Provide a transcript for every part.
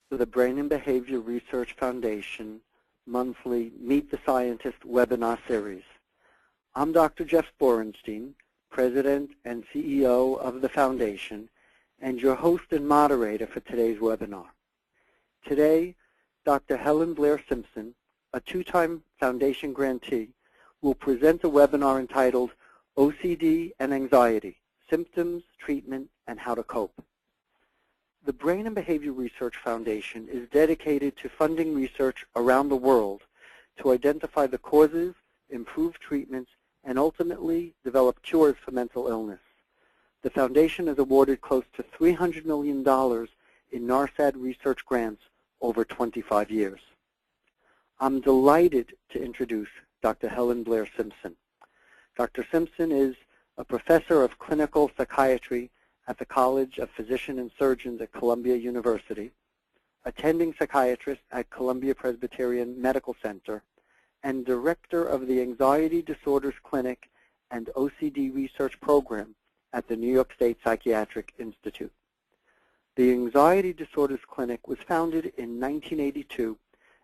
to the Brain and Behavior Research Foundation monthly Meet the Scientist webinar series. I'm Dr. Jeff Borenstein, President and CEO of the Foundation, and your host and moderator for today's webinar. Today, Dr. Helen Blair Simpson, a two-time Foundation grantee, will present a webinar entitled OCD and Anxiety, Symptoms, Treatment, and How to Cope. The Brain and Behavior Research Foundation is dedicated to funding research around the world to identify the causes, improve treatments, and ultimately develop cures for mental illness. The Foundation has awarded close to $300 million in NARSAD research grants over 25 years. I'm delighted to introduce Dr. Helen Blair Simpson. Dr. Simpson is a professor of clinical psychiatry at the College of Physicians and Surgeons at Columbia University, attending psychiatrist at Columbia Presbyterian Medical Center, and director of the Anxiety Disorders Clinic and OCD Research Program at the New York State Psychiatric Institute. The Anxiety Disorders Clinic was founded in 1982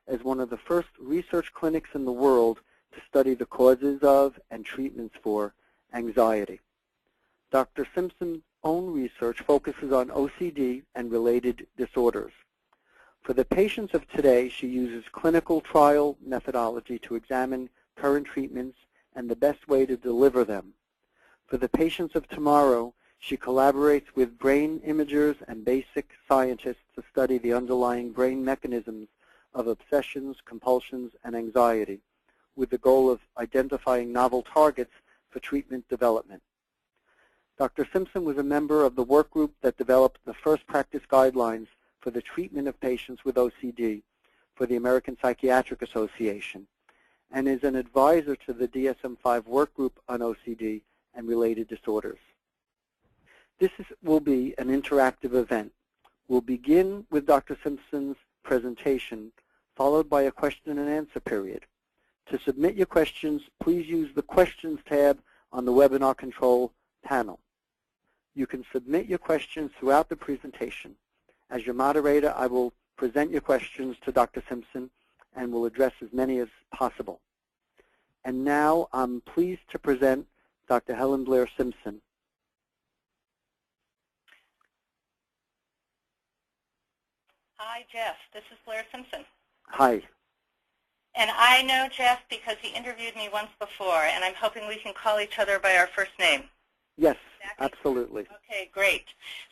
as one of the first research clinics in the world to study the causes of and treatments for anxiety. Dr. Simpson's own research focuses on OCD and related disorders. For the patients of today, she uses clinical trial methodology to examine current treatments and the best way to deliver them. For the patients of tomorrow, she collaborates with brain imagers and basic scientists to study the underlying brain mechanisms of obsessions, compulsions, and anxiety, with the goal of identifying novel targets for treatment development. Dr. Simpson was a member of the work group that developed the first practice guidelines for the treatment of patients with OCD for the American Psychiatric Association, and is an advisor to the DSM-5 work group on OCD and related disorders. This will be an interactive event. We'll begin with Dr. Simpson's presentation, followed by a question and answer period. To submit your questions, please use the Questions tab on the webinar control panel. You can submit your questions throughout the presentation. As your moderator, I will present your questions to Dr. Simpson and will address as many as possible. And now I'm pleased to present Dr. Helen Blair Simpson. Hi, Jeff. This is Blair Simpson. Hi. And I know Jeff because he interviewed me once before, and I'm hoping we can call each other by our first name. Yes, Exactly. absolutely. Okay, great.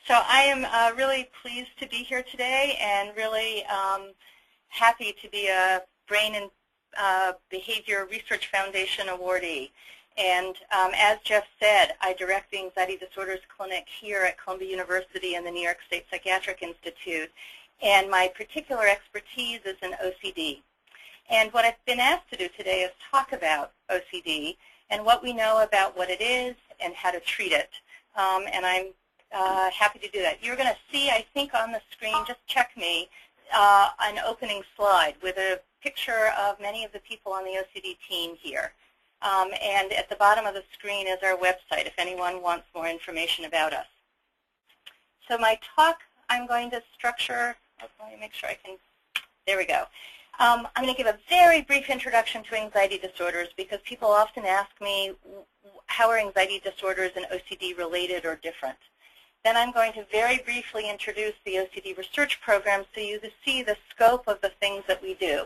So I am really pleased to be here today and really happy to be a Brain and Behavior Research Foundation awardee. And as Jeff said, I direct the Anxiety Disorders Clinic here at Columbia University and the New York State Psychiatric Institute. And my particular expertise is in OCD. And what I've been asked to do today is talk about OCD and what we know about what it is and how to treat it. And I'm happy to do that. You're going to see, I think, on the screen, just check me, an opening slide with a picture of many of the people on the OCD team here. And at the bottom of the screen is our website if anyone wants more information about us. So my talk, I'm going to structure, let me make sure I can, there we go. I'm going to give a very brief introduction to anxiety disorders because people often ask me, how are anxiety disorders and OCD related or different? Then I'm going to very briefly introduce the OCD research program so you see the scope of the things that we do.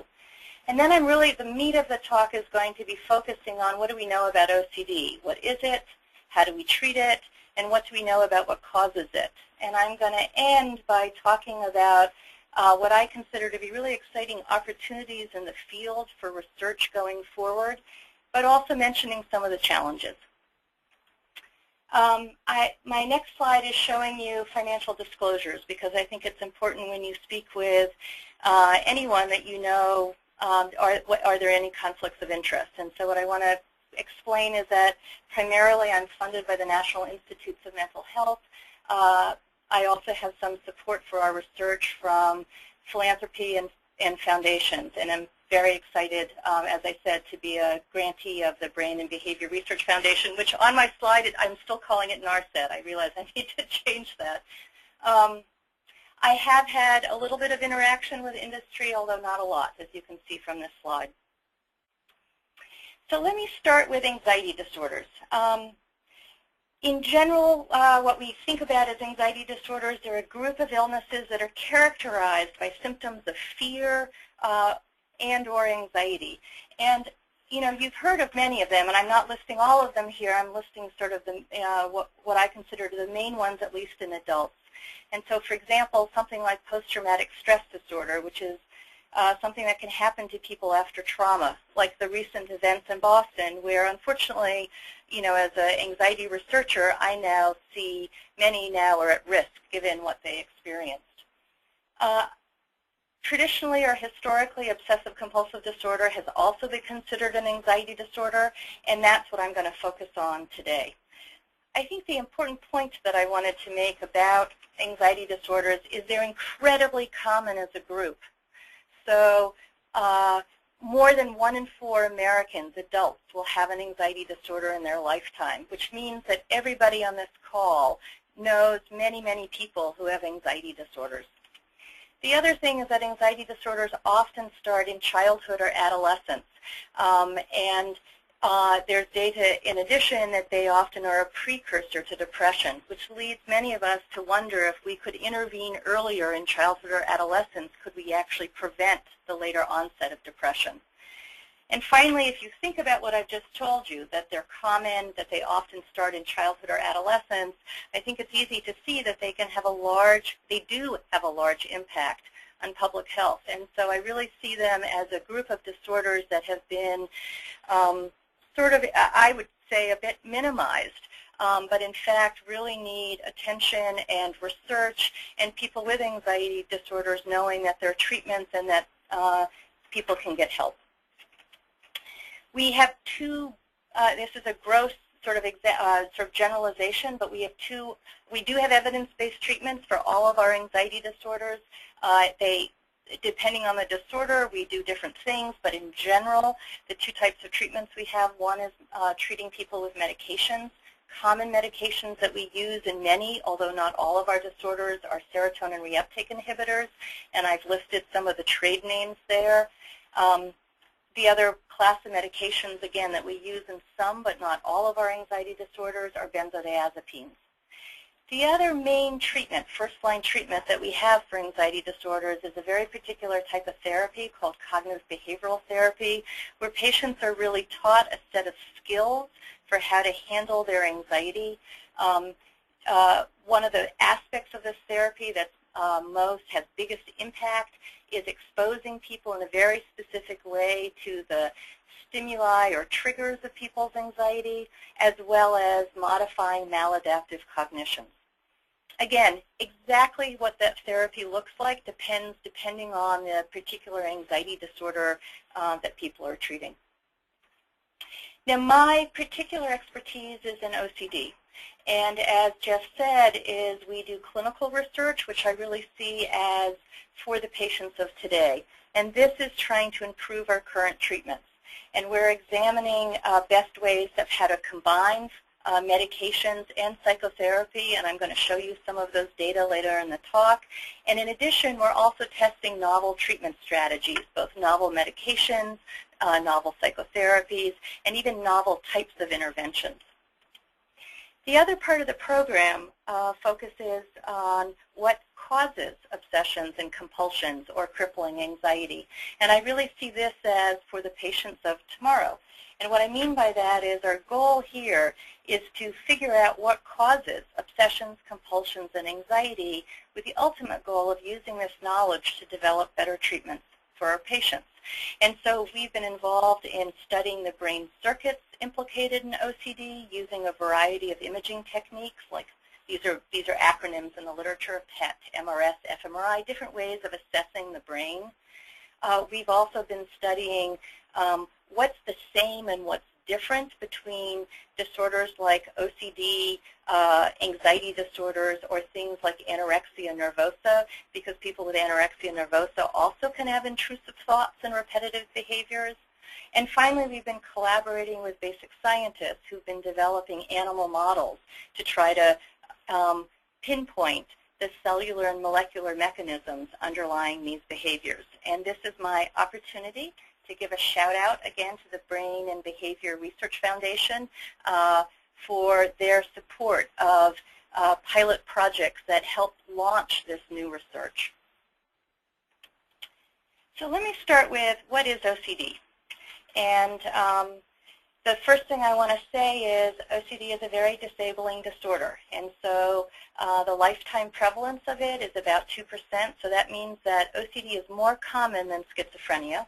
And then the meat of the talk is going to be focusing on what do we know about OCD? What is it? How do we treat it? And what do we know about what causes it? And I'm going to end by talking about what I consider to be really exciting opportunities in the field for research going forward, but also mentioning some of the challenges. My next slide is showing you financial disclosures because I think it's important when you speak with anyone that you know, are there any conflicts of interest? And so what I want to explain is that primarily I'm funded by the National Institutes of Mental Health. I also have some support for our research from philanthropy and foundations, and I'm very excited, as I said, to be a grantee of the Brain and Behavior Research Foundation, which on my slide, I'm still calling it NARSAD. I realize I need to change that. I have had a little bit of interaction with industry, although not a lot, as you can see from this slide. So let me start with anxiety disorders. In general, what we think about as anxiety disorders, they're a group of illnesses that are characterized by symptoms of fear and or anxiety. And you know, you've heard of many of them, and I'm not listing all of them here. I'm listing sort of the, what I consider the main ones, at least in adults. And so, for example, something like post-traumatic stress disorder, which is something that can happen to people after trauma, like the recent events in Boston, where unfortunately, you know, as an anxiety researcher, I now see many now are at risk given what they experienced. Traditionally or historically, obsessive-compulsive disorder has also been considered an anxiety disorder, and that's what I'm going to focus on today. I think the important point that I wanted to make about anxiety disorders is they're incredibly common as a group. So more than 1 in 4 Americans, adults, will have an anxiety disorder in their lifetime, which means that everybody on this call knows many, many people who have anxiety disorders. The other thing is that anxiety disorders often start in childhood or adolescence, and there's data in addition that they often are a precursor to depression, which leads many of us to wonder if we could intervene earlier in childhood or adolescence, could we actually prevent the later onset of depression? And finally, if you think about what I've just told you, that they're common, that they often start in childhood or adolescence, I think it's easy to see that they can have they do have a large impact on public health. And so I really see them as a group of disorders that have been sort of, I would say, a bit minimized, but in fact really need attention and research, and people with anxiety disorders knowing that there are treatments and that people can get help. We have two, this is a gross sort of generalization, but we do have evidence-based treatments for all of our anxiety disorders. Depending on the disorder, we do different things, but in general, the 2 types of treatments we have, one is treating people with medications. Common medications that we use in many, although not all of our disorders, are serotonin reuptake inhibitors, and I've listed some of the trade names there. The other class of medications, again, that we use in some but not all of our anxiety disorders are benzodiazepines. The other main treatment, first-line treatment that we have for anxiety disorders is a very particular type of therapy called cognitive behavioral therapy, where patients are really taught a set of skills for how to handle their anxiety. One of the aspects of this therapy that has biggest impact is exposing people in a very specific way to the stimuli or triggers of people's anxiety, as well as modifying maladaptive cognition. Again, exactly what that therapy looks like depending on the particular anxiety disorder that people are treating. Now, my particular expertise is in OCD. And as Jeff said, is we do clinical research, which I really see as for the patients of today. And this is trying to improve our current treatments. And we're examining best ways of how to combine medications and psychotherapy, and I'm going to show you some of those data later in the talk. And in addition, we're also testing novel treatment strategies, both novel medications, novel psychotherapies, and even novel types of interventions. The other part of the program focuses on what causes obsessions and compulsions or crippling anxiety. And I really see this as for the patients of tomorrow. And what I mean by that is our goal here is to figure out what causes obsessions, compulsions, and anxiety, with the ultimate goal of using this knowledge to develop better treatments for our patients. And so we've been involved in studying the brain circuits implicated in OCD using a variety of imaging techniques, like these are acronyms in the literature, PET, MRS, fMRI, different ways of assessing the brain. We've also been studying what's the same and what's different between disorders like OCD, anxiety disorders, or things like anorexia nervosa, because people with anorexia nervosa also can have intrusive thoughts and repetitive behaviors. And finally, we've been collaborating with basic scientists who've been developing animal models to try to pinpoint the cellular and molecular mechanisms underlying these behaviors. And this is my opportunity to give a shout out again to the Brain and Behavior Research Foundation for their support of pilot projects that helped launch this new research. So let me start with, what is OCD? And the first thing I want to say is OCD is a very disabling disorder. And so the lifetime prevalence of it is about 2%. So that means that OCD is more common than schizophrenia.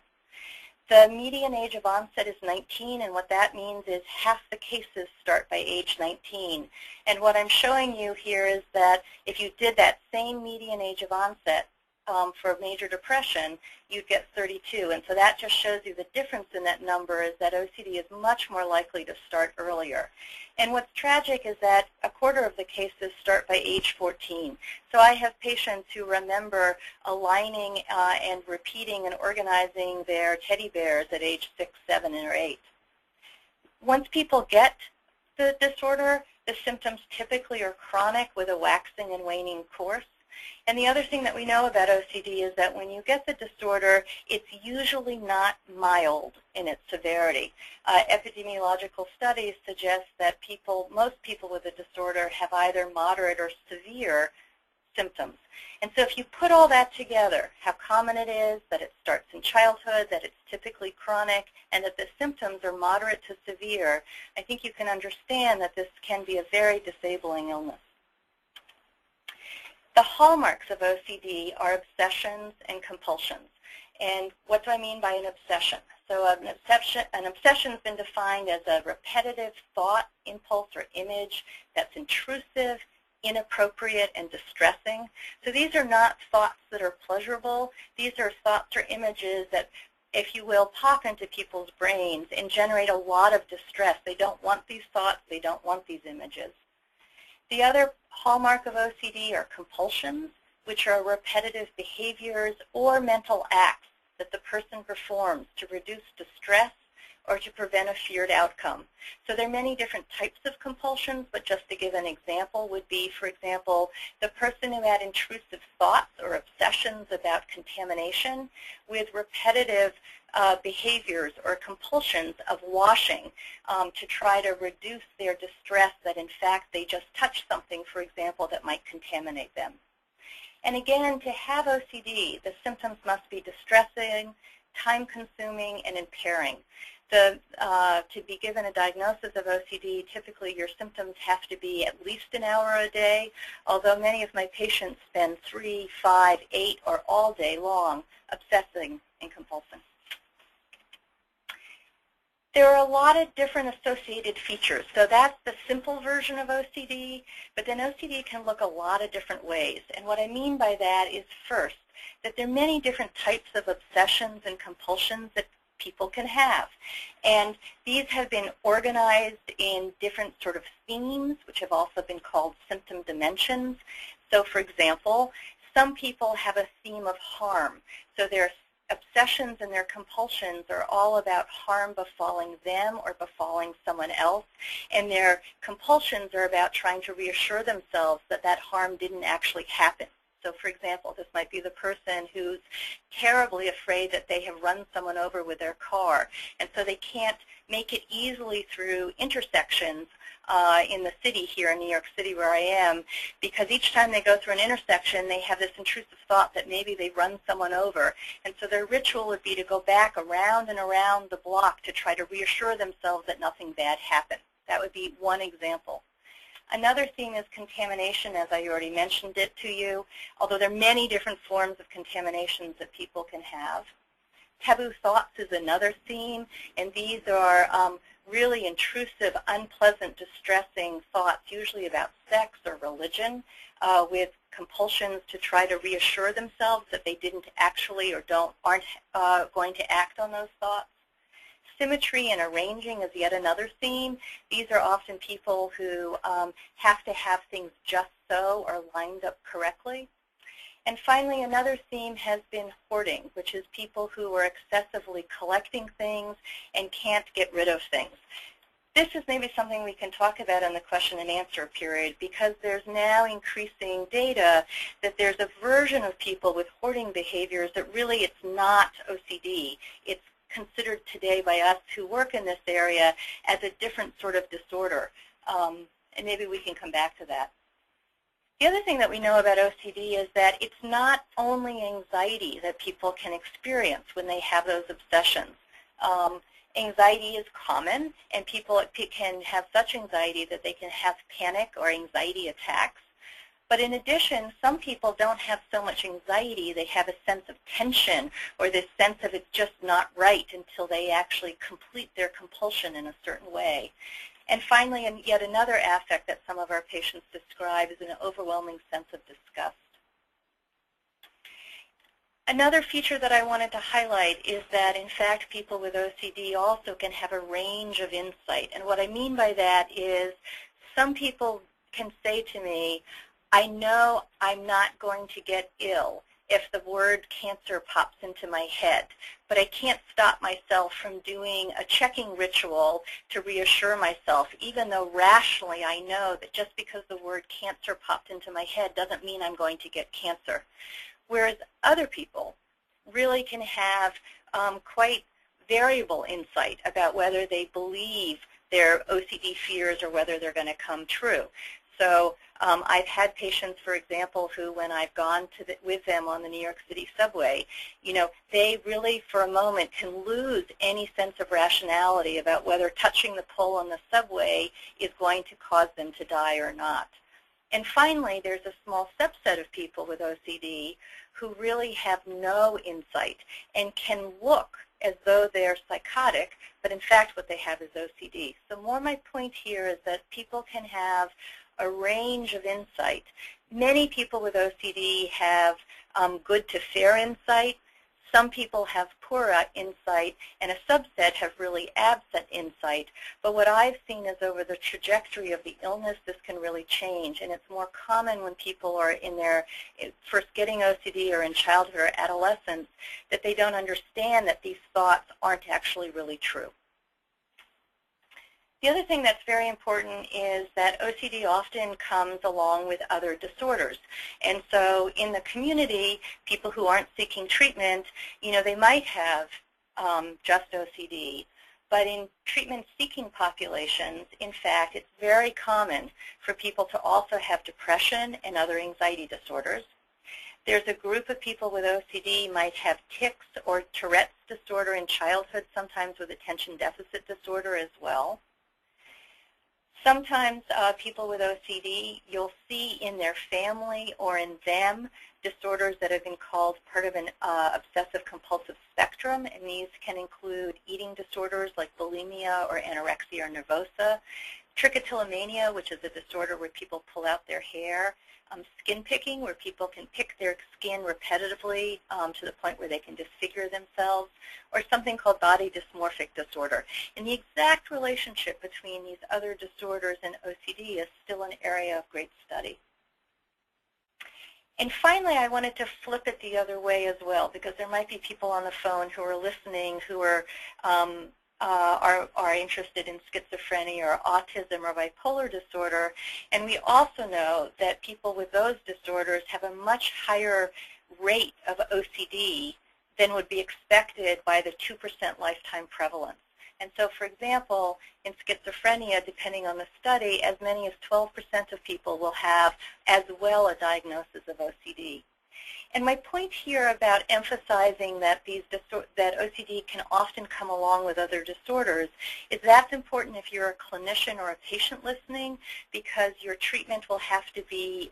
The median age of onset is 19, and what that means is half the cases start by age 19. And what I'm showing you here is that if you did that same median age of onset for major depression, you'd get 32. And so that just shows you the difference in that number is that OCD is much more likely to start earlier. And what's tragic is that a quarter of the cases start by age 14. So I have patients who remember aligning and repeating and organizing their teddy bears at age 6, 7, or 8. Once people get the disorder, the symptoms typically are chronic with a waxing and waning course. And the other thing that we know about OCD is that when you get the disorder, it's usually not mild in its severity. Epidemiological studies suggest that most people with the disorder have either moderate or severe symptoms. And so if you put all that together, how common it is, that it starts in childhood, that it's typically chronic, and that the symptoms are moderate to severe, I think you can understand that this can be a very disabling illness. The hallmarks of OCD are obsessions and compulsions. And what do I mean by an obsession? So an obsession has been defined as a repetitive thought, impulse, or image that's intrusive, inappropriate, and distressing. So these are not thoughts that are pleasurable. These are thoughts or images that, if you will, pop into people's brains and generate a lot of distress. They don't want these thoughts. They don't want these images. The other hallmark of OCD are compulsions, which are repetitive behaviors or mental acts that the person performs to reduce distress or to prevent a feared outcome. So there are many different types of compulsions, but just to give an example would be, for example, the person who had intrusive thoughts or obsessions about contamination with repetitive behaviors or compulsions of washing to try to reduce their distress that in fact they just touched something, for example, that might contaminate them. And again, to have OCD, the symptoms must be distressing, time-consuming, and impairing. To be given a diagnosis of OCD, typically your symptoms have to be at least an hour a day, although many of my patients spend 3, 5, 8, or all day long obsessing and compulsing. There are a lot of different associated features. So that's the simple version of OCD, but then OCD can look a lot of different ways. And what I mean by that is, first, that there are many different types of obsessions and compulsions that people can have. And these have been organized in different sort of themes, which have also been called symptom dimensions. So for example, some people have a theme of harm. So their obsessions and their compulsions are all about harm befalling them or befalling someone else. And their compulsions are about trying to reassure themselves that that harm didn't actually happen. So for example, this might be the person who's terribly afraid that they have run someone over with their car, and so they can't make it easily through intersections in the city here in New York City where I am, because each time they go through an intersection, they have this intrusive thought that maybe they've run someone over. And so their ritual would be to go back around and around the block to try to reassure themselves that nothing bad happened. That would be one example. Another theme is contamination, as I already mentioned it to you, although there are many different forms of contaminations that people can have. Taboo thoughts is another theme, and these are really intrusive, unpleasant, distressing thoughts, usually about sex or religion, with compulsions to try to reassure themselves that they didn't actually or aren't going to act on those thoughts. Symmetry and arranging is yet another theme. These are often people who have to have things just so or lined up correctly. And finally, another theme has been hoarding, which is people who are excessively collecting things and can't get rid of things. this is maybe something we can talk about in the question and answer period, because there's now increasing data that there's a version of people with hoarding behaviors that really it's not OCD. It's considered today by us who work in this area as a different sort of disorder. And maybe we can come back to that. The other thing that we know about OCD is that it's not only anxiety that people can experience when they have those obsessions. Anxiety is common, and people can have such anxiety that they can have panic or anxiety attacks. But in addition, some people don't have so much anxiety, they have a sense of tension or this sense of it's just not right until they actually complete their compulsion in a certain way. And finally, and yet another affect that some of our patients describe is an overwhelming sense of disgust. Another feature that I wanted to highlight is that, in fact, people with OCD also can have a range of insight. And what I mean by that is some people can say to me, I know I'm not going to get ill if the word cancer pops into my head, but I can't stop myself from doing a checking ritual to reassure myself, even though rationally I know that just because the word cancer popped into my head doesn't mean I'm going to get cancer. Whereas other people really can have quite variable insight about whether they believe their OCD fears or whether they're going to come true. So I've had patients, for example, who when I've gone with them on the New York City subway, they really for a moment can lose any sense of rationality about whether touching the pole on the subway is going to cause them to die or not. And finally, there's a small subset of people with OCD who really have no insight and can look as though they're psychotic, but in fact what they have is OCD. So more my point here is that people can have a range of insight. Many people with OCD have good to fair insight. Some people have poor insight, and a subset have really absent insight. But what I've seen is over the trajectory of the illness, this can really change. And it's more common when people are in their first getting OCD or in childhood or adolescence that they don't understand that these thoughts aren't actually really true. The other thing that's very important is that OCD often comes along with other disorders. And so in the community, people who aren't seeking treatment, they might have just OCD. But in treatment-seeking populations, in fact, it's very common for people to also have depression and other anxiety disorders. There's a group of people with OCD might have tics or Tourette's disorder in childhood, sometimes with attention deficit disorder as well. Sometimes people with OCD, you'll see in their family or in them disorders that have been called part of an obsessive-compulsive spectrum, and these can include eating disorders like bulimia or anorexia or nervosa, trichotillomania, which is a disorder where people pull out their hair, skin picking, where people can pick their skin repetitively to the point where they can disfigure themselves, or something called body dysmorphic disorder. And the exact relationship between these other disorders and OCD is still an area of great study. And finally, I wanted to flip it the other way as well, because there might be people on the phone who are listening who are interested in schizophrenia or autism or bipolar disorder. And we also know that people with those disorders have a much higher rate of OCD than would be expected by the 2% lifetime prevalence. And so, for example, in schizophrenia, depending on the study, as many as 12% of people will have as well a diagnosis of OCD. And my point here about emphasizing that that OCD can often come along with other disorders is that's important if you're a clinician or a patient listening, because your treatment will have to be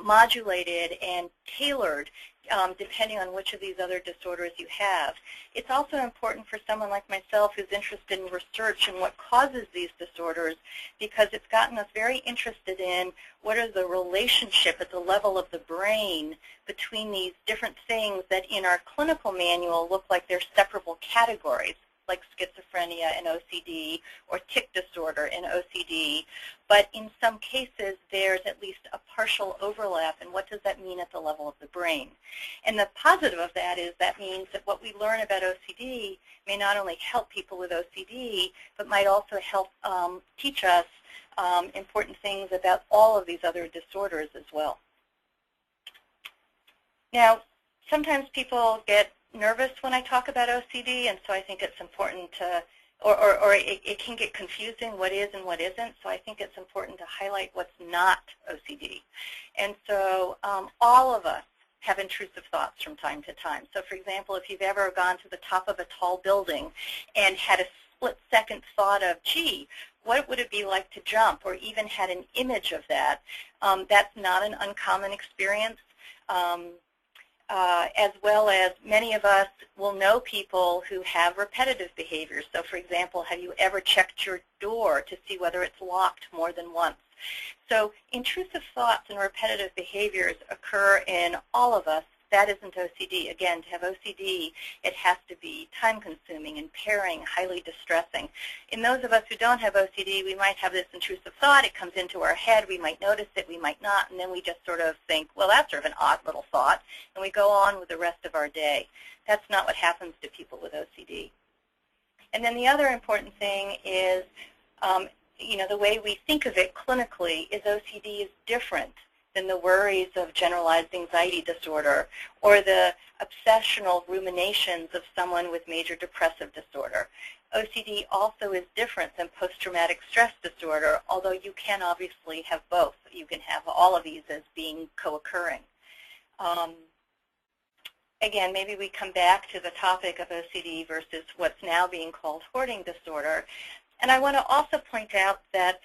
modulated and tailored depending on which of these other disorders you have. It's also important for someone like myself who's interested in research and what causes these disorders, because it's gotten us very interested in what is the relationship at the level of the brain between these different things that in our clinical manual look like they're separable categories. like schizophrenia and OCD, or tic disorder in OCD. But in some cases, there's at least a partial overlap, and what does that mean at the level of the brain? And the positive of that is that means that what we learn about OCD may not only help people with OCD, but might also help teach us important things about all of these other disorders as well. Now, sometimes people get nervous when I talk about OCD, and so I think it's important to, or it can get confusing what is and what isn't, so I think it's important to highlight what's not OCD. And so all of us have intrusive thoughts from time to time. So for example, if you've ever gone to the top of a tall building and had a split-second thought of, gee, what would it be like to jump, or even had an image of that, that's not an uncommon experience. As well as many of us will know people who have repetitive behaviors. So for example, have you ever checked your door to see whether it's locked more than once? So intrusive thoughts and repetitive behaviors occur in all of us. That isn't OCD. Again, to have OCD, it has to be time-consuming, impairing, highly distressing. In those of us who don't have OCD, we might have this intrusive thought. It comes into our head. We might notice it. We might not. And then we just sort of think, well, that's sort of an odd little thought. And we go on with the rest of our day. That's not what happens to people with OCD. And then the other important thing is, the way we think of it clinically is OCD is different than the worries of generalized anxiety disorder or the obsessional ruminations of someone with major depressive disorder. OCD also is different than post-traumatic stress disorder, although you can obviously have both. You can have all of these as being co-occurring. Again, maybe we come back to the topic of OCD versus what's now being called hoarding disorder. And I want to also point out that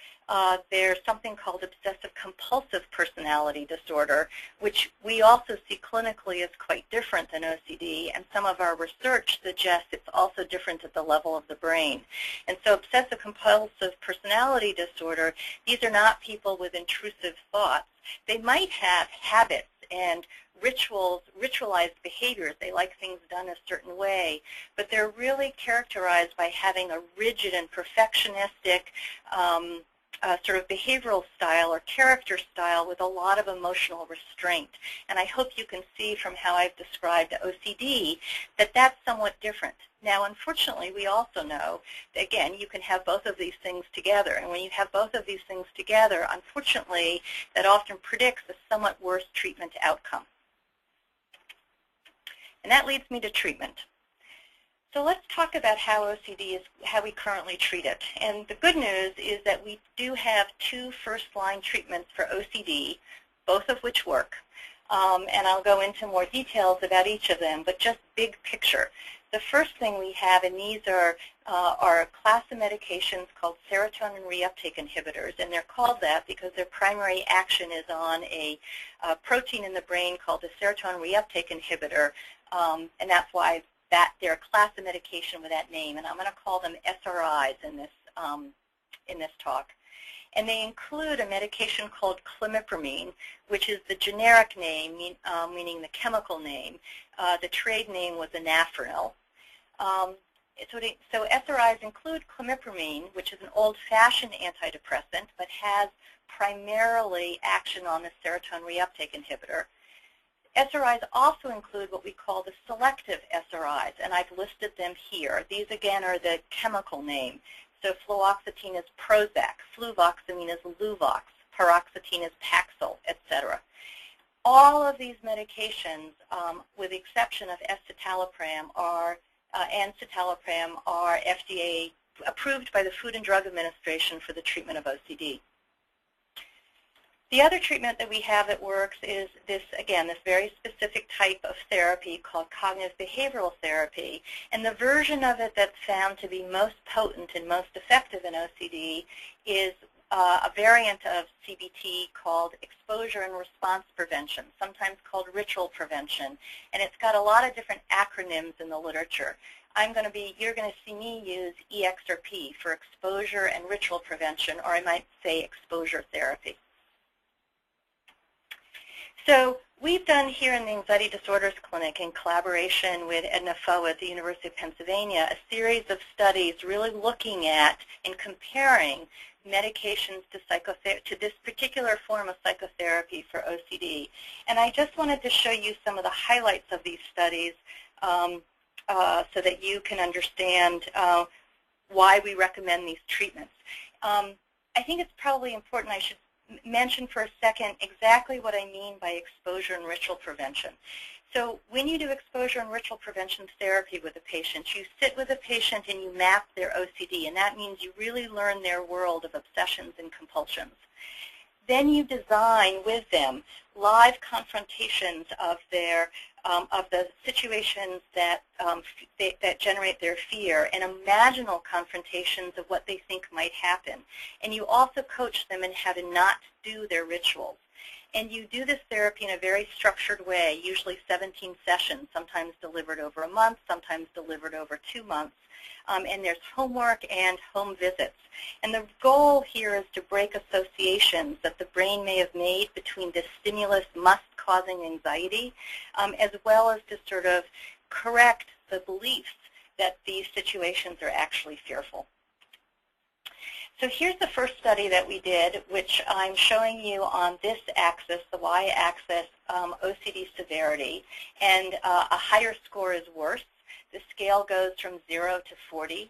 there's something called obsessive-compulsive personality disorder, which we also see clinically as quite different than OCD, and some of our research suggests it's also different at the level of the brain. And so obsessive-compulsive personality disorder, these are not people with intrusive thoughts. They might have habits and ritualized behaviors. They like things done a certain way, but they're really characterized by having a rigid and perfectionistic sort of behavioral style or character style with a lot of emotional restraint. And I hope you can see from how I've described OCD that that's somewhat different. Now, unfortunately, we also know that, again, you can have both of these things together. And when you have both of these things together, unfortunately, that often predicts a somewhat worse treatment outcome. And that leads me to treatment. So let's talk about how OCD is, how we currently treat it. And the good news is that we do have 2 first-line treatments for OCD, both of which work. And I'll go into more details about each of them, but just big picture. The first thing we have, and these are a class of medications called serotonin reuptake inhibitors, and they're called that because their primary action is on a protein in the brain called the serotonin reuptake inhibitor, and that's why they're a class of medication with that name, and I'm going to call them SRIs in this talk. And they include a medication called clomipramine, which is the generic name, meaning the chemical name. The trade name was anafranil. So SRIs include clomipramine, which is an old-fashioned antidepressant, but has primarily action on the serotonin reuptake inhibitor. SRIs also include what we call the selective SRIs, and I've listed them here. These, again, are the chemical name. So fluoxetine is Prozac, fluvoxamine is Luvox, paroxetine is Paxil, etc. All of these medications, with the exception of escitalopram, and citalopram, are FDA approved by the Food and Drug Administration for the treatment of OCD. The other treatment that we have that works is this, again, this very specific type of therapy called cognitive behavioral therapy. And the version of it that's found to be most potent and most effective in OCD is a variant of CBT called exposure and response prevention, sometimes called ritual prevention. And it's got a lot of different acronyms in the literature. You're going to see me use EXRP for exposure and ritual prevention, or I might say exposure therapy. So We've done here in the Anxiety Disorders Clinic, in collaboration with Edna Foe at the University of Pennsylvania, a series of studies really looking at and comparing medications to this particular form of psychotherapy for OCD. And I just wanted to show you some of the highlights of these studies so that you can understand why we recommend these treatments. I think it's probably important I should mention for a second exactly what I mean by exposure and ritual prevention. So when you do exposure and ritual prevention therapy with a patient, you sit with a patient and you map their OCD, and that means you really learn their world of obsessions and compulsions. Then you design with them live confrontations of the situations that that generate their fear, and imaginal confrontations of what they think might happen. And you also coach them in how to not do their rituals. And you do this therapy in a very structured way, usually 17 sessions, sometimes delivered over a month, sometimes delivered over 2 months. And there's homework and home visits. And the goal here is to break associations that the brain may have made between this stimulus must-causing anxiety, as well as to sort of correct the beliefs that these situations are actually fearful. So here's the first study that we did, which I'm showing you on this axis, the y-axis, OCD severity. And a higher score is worse. The scale goes from 0 to 40.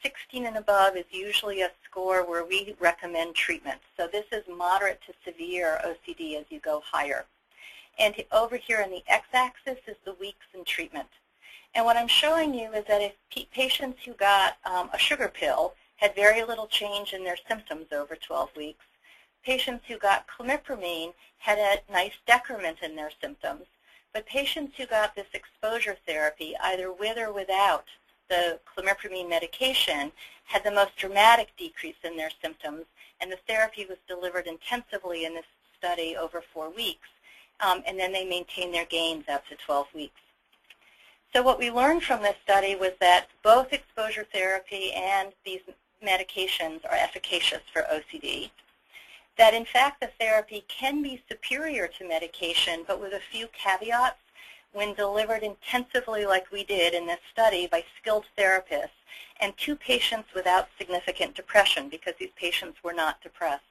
16 and above is usually a score where we recommend treatment. So this is moderate to severe OCD as you go higher. And over here on the x-axis is the weeks in treatment. And what I'm showing you is that if patients who got a sugar pill had very little change in their symptoms over 12 weeks, patients who got clomipramine had a nice decrement in their symptoms. But patients who got this exposure therapy, either with or without the clomipramine medication, had the most dramatic decrease in their symptoms, and the therapy was delivered intensively in this study over 4 weeks, and then they maintained their gains out to 12 weeks. So what we learned from this study was that both exposure therapy and these medications are efficacious for OCD, that in fact the therapy can be superior to medication, but with a few caveats when delivered intensively like we did in this study by skilled therapists and to patients without significant depression, because these patients were not depressed.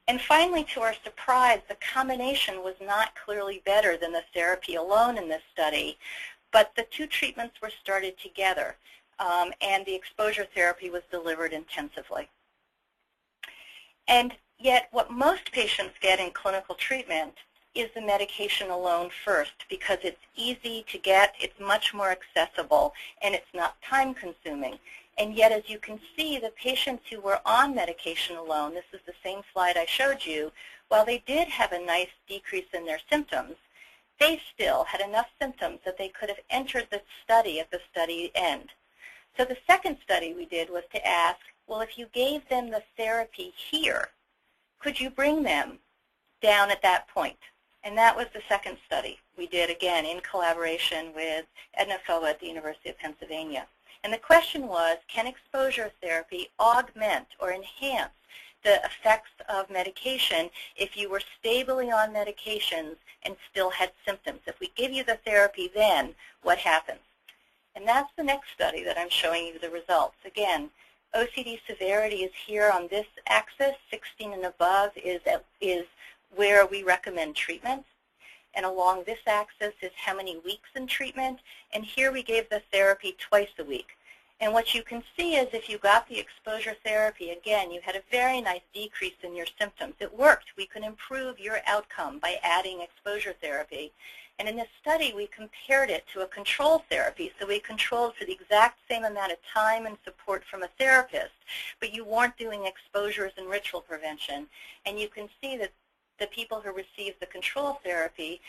And finally, to our surprise, the combination was not clearly better than the therapy alone in this study, but the two treatments were started together, and the exposure therapy was delivered intensively. And yet what most patients get in clinical treatment is the medication alone first, because it's easy to get, it's much more accessible, and it's not time-consuming. And yet, as you can see, the patients who were on medication alone, this is the same slide I showed you, while they did have a nice decrease in their symptoms, they still had enough symptoms that they could have entered the study at the study end. So the second study we did was to ask, well, if you gave them the therapy here, could you bring them down at that point? And that was the second study we did, again, in collaboration with Edna Foe at the University of Pennsylvania. And the question was, can exposure therapy augment or enhance the effects of medication if you were stably on medications and still had symptoms? If we give you the therapy then, what happens? And that's the next study that I'm showing you the results. Again, OCD severity is here on this axis. 16 and above is where we recommend treatment. And along this axis is how many weeks in treatment. And here we gave the therapy twice a week. And what you can see is if you got the exposure therapy, again, you had a very nice decrease in your symptoms. It worked. We could improve your outcome by adding exposure therapy. And in this study, we compared it to a control therapy. So we controlled for the exact same amount of time and support from a therapist, but you weren't doing exposures and ritual prevention. And you can see that the people who received the control therapy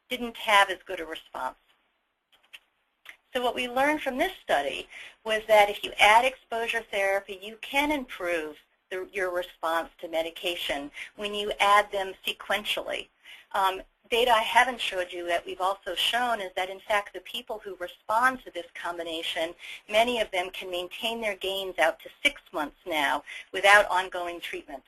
didn't have as good a response. So what we learned from this study was that if you add exposure therapy, you can improve your response to medication when you add them sequentially. Data I haven't showed you that we've also shown is that, in fact, the people who respond to this combination, many of them can maintain their gains out to 6 months now without ongoing treatment.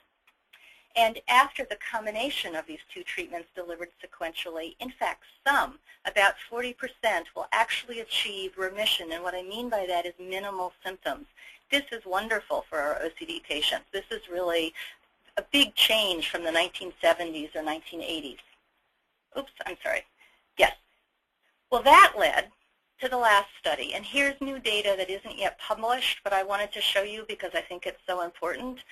And after the combination of these two treatments delivered sequentially, in fact, some, about 40%, will actually achieve remission. And what I mean by that is minimal symptoms. This is wonderful for our OCD patients. This is really a big change from the 1970s or 1980s. Oops, I'm sorry. Yes. Well, that led to the last study. And here's new data that isn't yet published, but I wanted to show you because I think it's so important.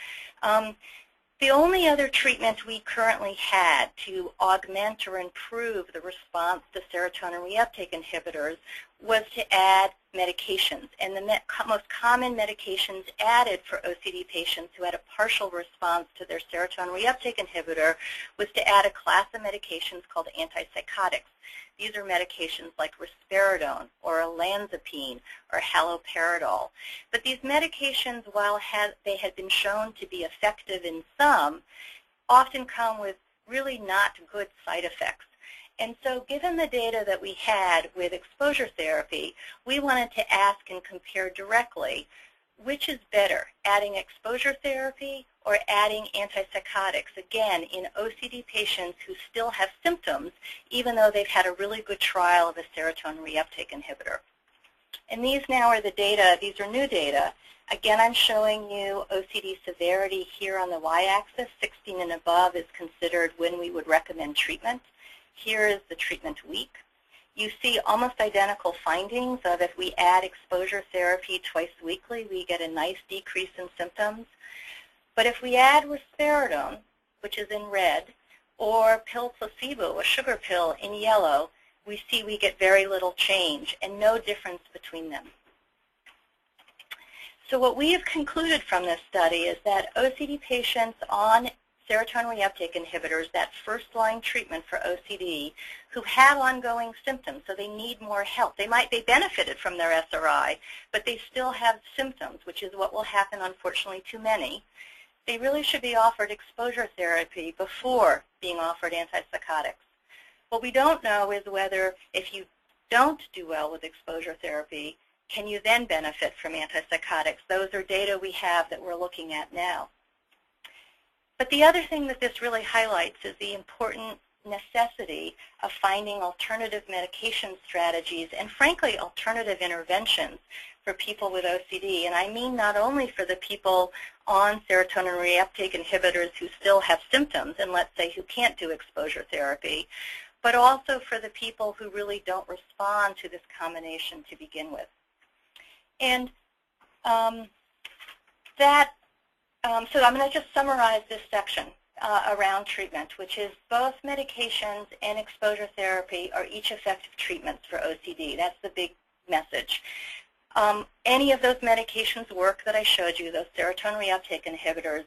The only other treatment we currently had to augment or improve the response to serotonin reuptake inhibitors was to add medications. And the most common medications added for OCD patients who had a partial response to their serotonin reuptake inhibitor was to add a class of medications called antipsychotics. These are medications like risperidone or olanzapine or haloperidol. But these medications, while they had been shown to be effective in some, often come with really not good side effects. And so given the data that we had with exposure therapy, we wanted to ask and compare directly which is better, adding exposure therapy or adding antipsychotics, again, in OCD patients who still have symptoms, even though they've had a really good trial of a serotonin reuptake inhibitor. And these now are the data. These are new data. Again, I'm showing you OCD severity here on the y-axis. 16 and above is considered when we would recommend treatment. Here is the treatment week. You see almost identical findings of if we add exposure therapy twice weekly, we get a nice decrease in symptoms. But if we add risperidone, which is in red, or pill placebo, a sugar pill, in yellow, we see we get very little change and no difference between them. So what we have concluded from this study is that OCD patients on serotonin reuptake inhibitors, that first-line treatment for OCD, who have ongoing symptoms, so they need more help. They benefited from their SRI, but they still have symptoms, which is what will happen, unfortunately, to many. They really should be offered exposure therapy before being offered antipsychotics. What we don't know is whether if you don't do well with exposure therapy, can you then benefit from antipsychotics? Those are data we have that we're looking at now. But the other thing that this really highlights is the important necessity of finding alternative medication strategies and, frankly, alternative interventions for people with OCD. And I mean not only for the people on serotonin reuptake inhibitors who still have symptoms and, let's say, who can't do exposure therapy, but also for the people who really don't respond to this combination to begin with. And so I'm going to just summarize this section around treatment, which is both medications and exposure therapy are each effective treatments for OCD. That's the big message. Any of those medications work that I showed you, those serotonin reuptake inhibitors.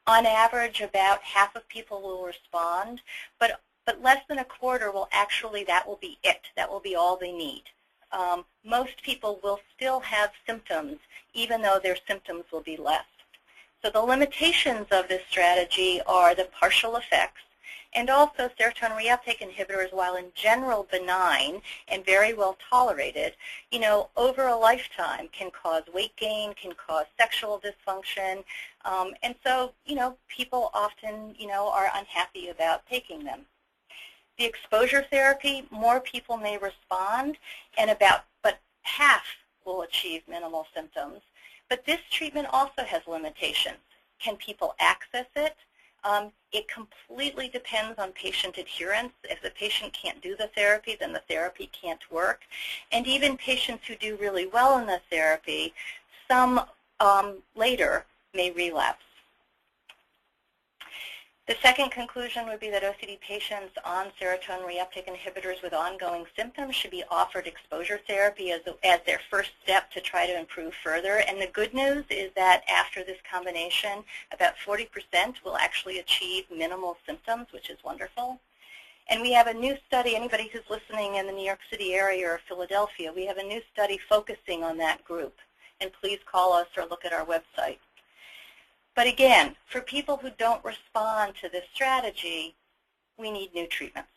On average, about half of people will respond, but less than a quarter will actually, that will be it. That will be all they need. Most people will still have symptoms, even though their symptoms will be less. So the limitations of this strategy are the partial effects, and also serotonin reuptake inhibitors, while in general benign and very well tolerated, over a lifetime can cause weight gain, can cause sexual dysfunction, and so, people often, are unhappy about taking them. The exposure therapy, more people may respond, but half will achieve minimal symptoms. But this treatment also has limitations. Can people access it? It completely depends on patient adherence. If the patient can't do the therapy, then the therapy can't work. And even patients who do really well in the therapy, some later may relapse. The second conclusion would be that OCD patients on serotonin reuptake inhibitors with ongoing symptoms should be offered exposure therapy as their first step to try to improve further. And the good news is that after this combination, about 40% will actually achieve minimal symptoms, which is wonderful. And we have a new study, anybody who's listening in the New York City area or Philadelphia, we have a new study focusing on that group. And please call us or look at our website. But again, for people who don't respond to this strategy, we need new treatments.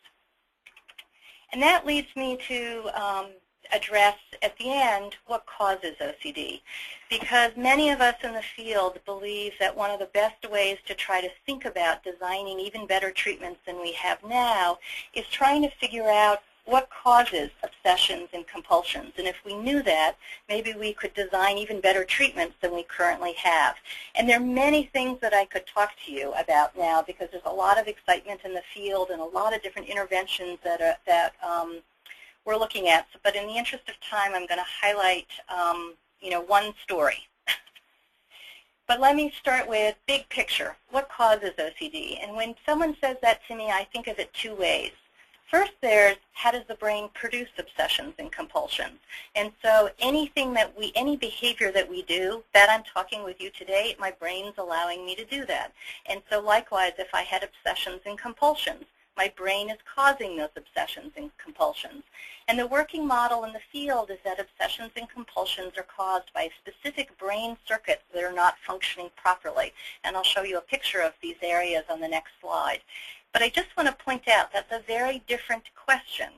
And that leads me to address at the end what causes OCD, because many of us in the field believe that one of the best ways to try to think about designing even better treatments than we have now is trying to figure out what causes obsessions and compulsions. And if we knew that, maybe we could design even better treatments than we currently have. And there are many things that I could talk to you about now, because there's a lot of excitement in the field and a lot of different interventions that we're looking at. But in the interest of time, I'm going to highlight one story. But let me start with big picture. What causes OCD? And when someone says that to me, I think of it two ways. First, there's how does the brain produce obsessions and compulsions? And so any behavior that we do, that I'm talking with you today, my brain's allowing me to do that. And so likewise, if I had obsessions and compulsions, my brain is causing those obsessions and compulsions. And the working model in the field is that obsessions and compulsions are caused by specific brain circuits that are not functioning properly. And I'll show you a picture of these areas on the next slide. But I just want to point out that's a very different question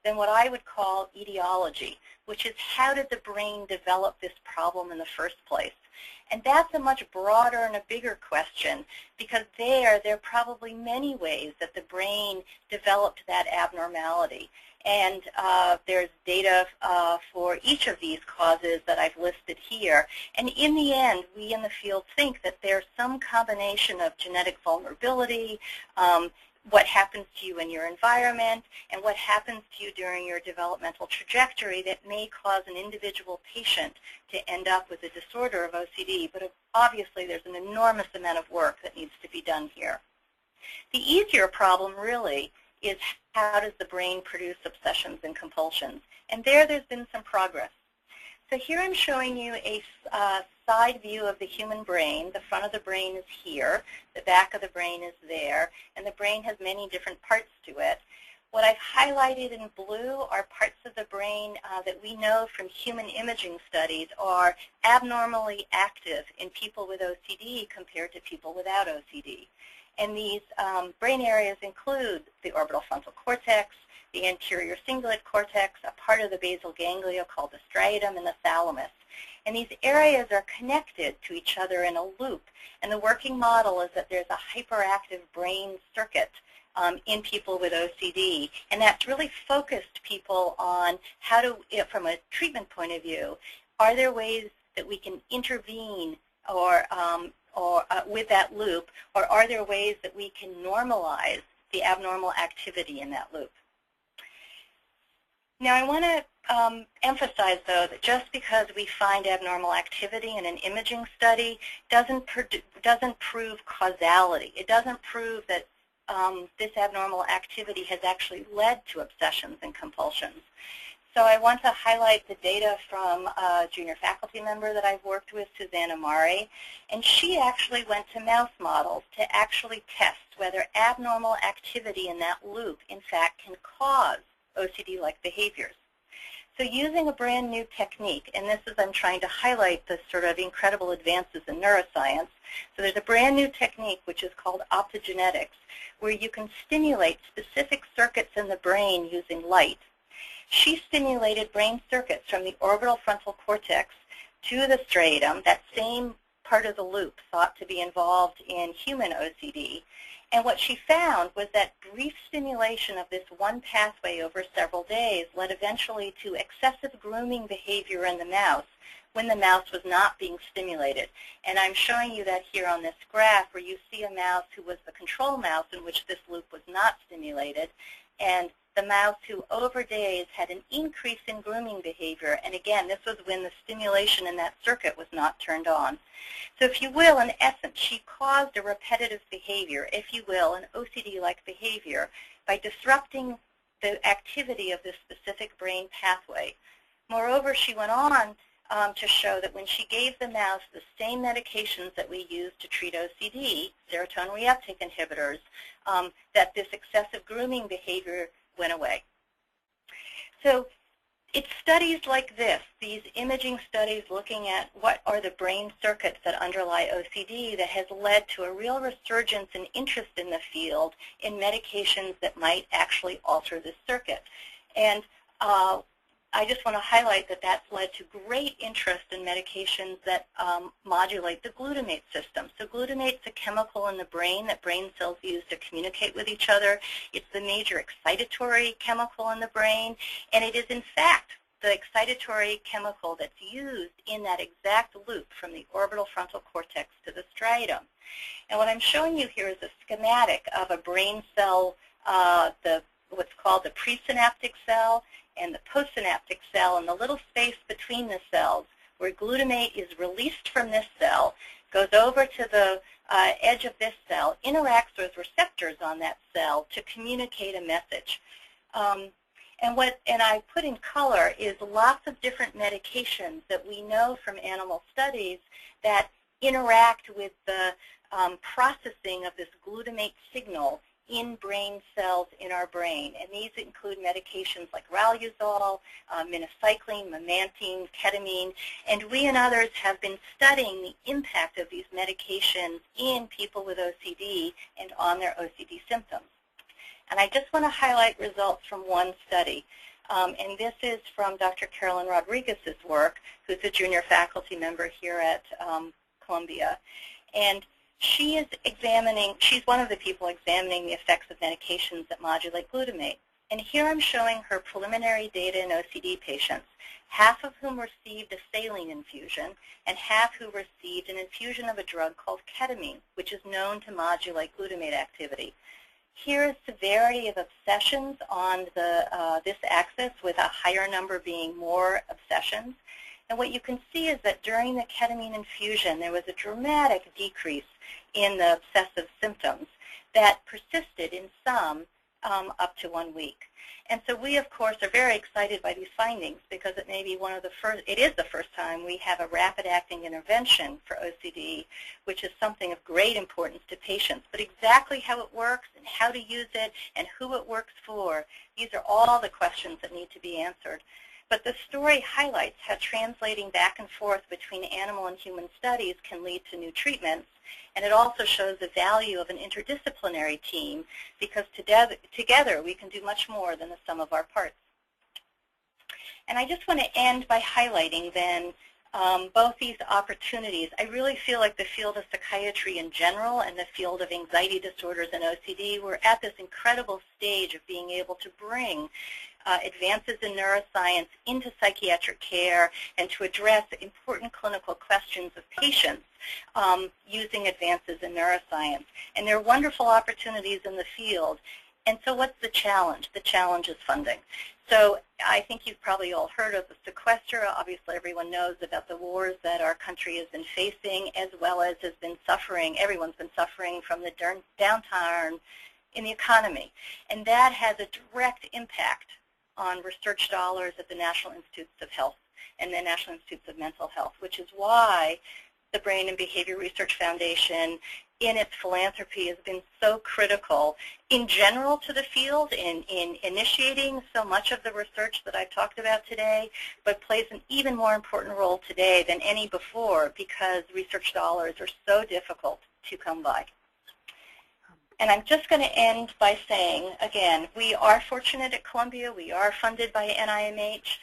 than what I would call etiology, which is how did the brain develop this problem in the first place? And that's a much broader and a bigger question, because there are probably many ways that the brain developed that abnormality. And there's data for each of these causes that I've listed here. And in the end, we in the field think that there's some combination of genetic vulnerability, what happens to you in your environment, and what happens to you during your developmental trajectory that may cause an individual patient to end up with a disorder of OCD. But obviously, there's an enormous amount of work that needs to be done here. The easier problem really is how does the brain produce obsessions and compulsions? And there's been some progress. So here I'm showing you a side view of the human brain. The front of the brain is here, the back of the brain is there, and the brain has many different parts to it. What I've highlighted in blue are parts of the brain that we know from human imaging studies are abnormally active in people with OCD compared to people without OCD. And these brain areas include the orbital frontal cortex, the anterior cingulate cortex, a part of the basal ganglia called the striatum, and the thalamus. And these areas are connected to each other in a loop. And the working model is that there's a hyperactive brain circuit in people with OCD. And that's really focused people on how to, from a treatment point of view, are there ways that we can intervene or with that loop, or are there ways that we can normalize the abnormal activity in that loop? Now, I want to emphasize, though, that just because we find abnormal activity in an imaging study doesn't prove causality. It doesn't prove that this abnormal activity has actually led to obsessions and compulsions. So I want to highlight the data from a junior faculty member that I've worked with, Susanna Mari, and she actually went to mouse models to actually test whether abnormal activity in that loop, in fact, can cause OCD-like behaviors. So using a brand new technique, and this is, I'm trying to highlight the sort of incredible advances in neuroscience. So there's a brand new technique which is called optogenetics, where you can stimulate specific circuits in the brain using light. She stimulated brain circuits from the orbital frontal cortex to the striatum, that same part of the loop thought to be involved in human OCD. And what she found was that brief stimulation of this one pathway over several days led eventually to excessive grooming behavior in the mouse when the mouse was not being stimulated. And I'm showing you that here on this graph, where you see a mouse who was the control mouse in which this loop was not stimulated, and the mouse who over days had an increase in grooming behavior. And again, this was when the stimulation in that circuit was not turned on. So if you will, in essence, she caused a repetitive behavior, if you will, an OCD-like behavior, by disrupting the activity of this specific brain pathway. Moreover, she went on to show that when she gave the mouse the same medications that we use to treat OCD, serotonin reuptake inhibitors, that this excessive grooming behavior went away. So it's studies like this, these imaging studies looking at what are the brain circuits that underlie OCD, that has led to a real resurgence in interest in the field in medications that might actually alter this circuit. And I just want to highlight that that's led to great interest in medications that modulate the glutamate system. So glutamate's a chemical in the brain that brain cells use to communicate with each other. It's the major excitatory chemical in the brain, and it is in fact the excitatory chemical that's used in that exact loop from the orbital frontal cortex to the striatum. And what I'm showing you here is a schematic of a brain cell, what's called the presynaptic cell and the postsynaptic cell, and the little space between the cells where glutamate is released from this cell, goes over to the edge of this cell, interacts with receptors on that cell to communicate a message. And I put in color is lots of different medications that we know from animal studies that interact with the processing of this glutamate signal in brain cells in our brain. And these include medications like riluzole, minocycline, memantine, ketamine, and we and others have been studying the impact of these medications in people with OCD and on their OCD symptoms. And I just want to highlight results from one study. And this is from Dr. Carolyn Rodriguez's work, who's a junior faculty member here at Columbia. And she is she's one of the people examining the effects of medications that modulate glutamate. And here I'm showing her preliminary data in OCD patients, half of whom received a saline infusion and half who received an infusion of a drug called ketamine, which is known to modulate glutamate activity. Here is severity of obsessions on this axis, with a higher number being more obsessions. And what you can see is that during the ketamine infusion, there was a dramatic decrease in the obsessive symptoms that persisted in some up to 1 week. And so we, of course, are very excited by these findings because it may be it is the first time we have a rapid-acting intervention for OCD, which is something of great importance to patients. But exactly how it works and how to use it and who it works for, these are all the questions that need to be answered. But the story highlights how translating back and forth between animal and human studies can lead to new treatments, and it also shows the value of an interdisciplinary team because together we can do much more than the sum of our parts. And I just want to end by highlighting then both these opportunities. I really feel like the field of psychiatry in general and the field of anxiety disorders and OCD, we're at this incredible stage of being able to bring advances in neuroscience into psychiatric care and to address important clinical questions of patients using advances in neuroscience. And there are wonderful opportunities in the field. And so what's the challenge? The challenge is funding. So I think you've probably all heard of the sequester. Obviously, everyone knows about the wars that our country has been facing, as well as has been suffering. Everyone's been suffering from the downturn in the economy. And that has a direct impact on research dollars at the National Institutes of Health and the National Institutes of Mental Health, which is why the Brain and Behavior Research Foundation in its philanthropy has been so critical in general to the field in initiating so much of the research that I've talked about today, but plays an even more important role today than any before because research dollars are so difficult to come by. And I'm just going to end by saying, again, we are fortunate at Columbia. We are funded by NIMH.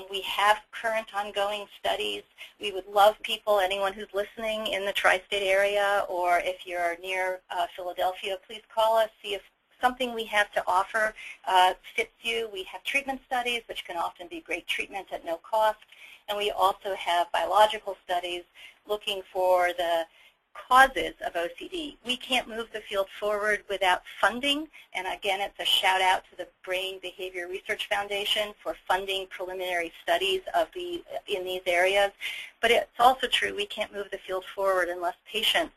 We have current ongoing studies. We would love people, anyone who's listening in the tri-state area, or if you're near Philadelphia, please call us, see if something we have to offer fits you. We have treatment studies, which can often be great treatment at no cost. And we also have biological studies looking for the causes of OCD. We can't move the field forward without funding, and again, it's a shout out to the Brain Behavior Research Foundation for funding preliminary studies in these areas. But it's also true we can't move the field forward unless patients